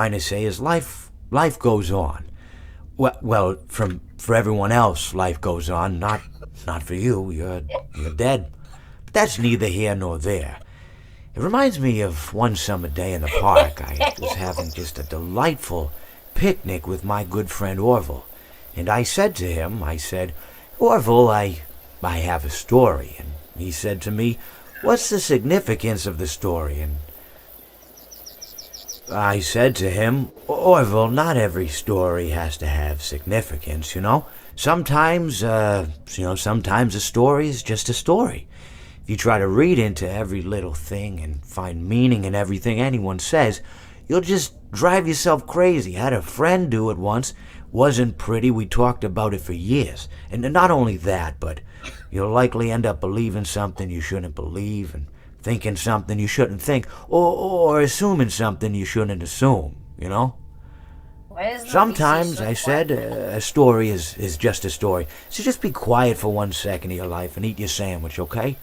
trying to say is life goes on. Well, for everyone else, life goes on. Not for you. You're dead. But that's neither here nor there. It reminds me of one summer day in the park. I was having just a delightful picnic with my good friend Orville. And I said to him, Orville, I have a story. And he said to me, what's the significance of the story? And I said to him, Orville, not every story has to have significance, you know? Sometimes a story is just a story. If you try to read into every little thing and find meaning in everything anyone says, you'll just drive yourself crazy. I had a friend do it once. Wasn't pretty. We talked about it for years. And not only that, but you'll likely end up believing something you shouldn't believe and thinking something you shouldn't think, or assuming something you shouldn't assume, you know? Sometimes, I said, a story is just a story. So just be quiet for 1 second of your life and eat your sandwich, okay?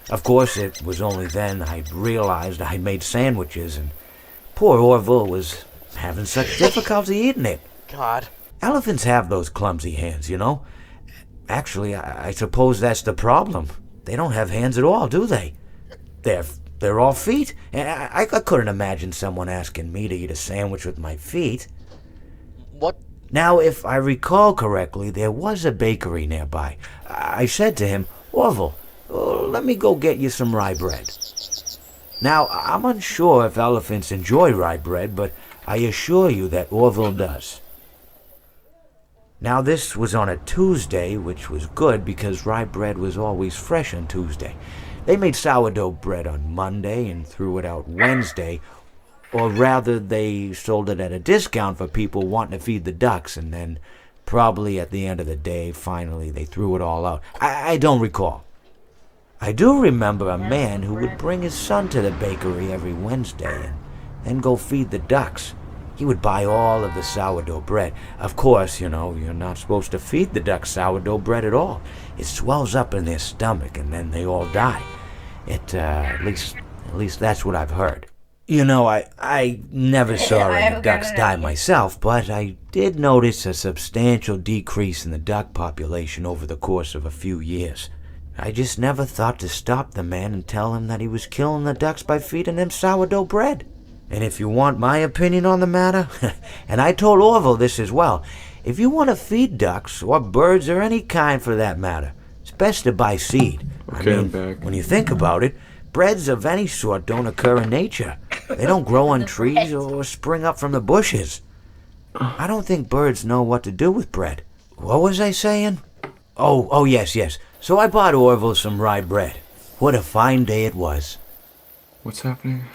Of course, it was only then I realized I made sandwiches, and poor Orville was having such difficulty eating it. God. Elephants have those clumsy hands, you know? Actually, I suppose that's the problem. They don't have hands at all, do they? They're all feet. And I couldn't imagine someone asking me to eat a sandwich with my feet. What? Now, if I recall correctly, there was a bakery nearby. I said to him, Orville, let me go get you some rye bread. Now, I'm unsure if elephants enjoy rye bread, but I assure you that Orville does. Now, this was on a Tuesday, which was good because rye bread was always fresh on Tuesday. They made sourdough bread on Monday and threw it out Wednesday, or rather they sold it at a discount for people wanting to feed the ducks, and then probably at the end of the day, finally they threw it all out. I don't recall. I do remember a man who would bring his son to the bakery every Wednesday and then go feed the ducks. He would buy all of the sourdough bread. Of course, you know, you're not supposed to feed the ducks sourdough bread at all. It swells up in their stomach and then they all die. At least that's what I've heard. You know, I never saw any ducks die myself, but I did notice a substantial decrease in the duck population over the course of a few years. I just never thought to stop the man and tell him that he was killing the ducks by feeding them sourdough bread. And if you want my opinion on the matter, and I told Orville this as well, if you want to feed ducks, or birds, or any kind for that matter, it's best to buy seed. Okay, I'm back. When you think about it, breads of any sort don't occur in nature. They don't grow on trees or spring up from the bushes. I don't think birds know what to do with bread. What was I saying? Oh, yes. So I bought Orville some rye bread. What a fine day it was. What's happening?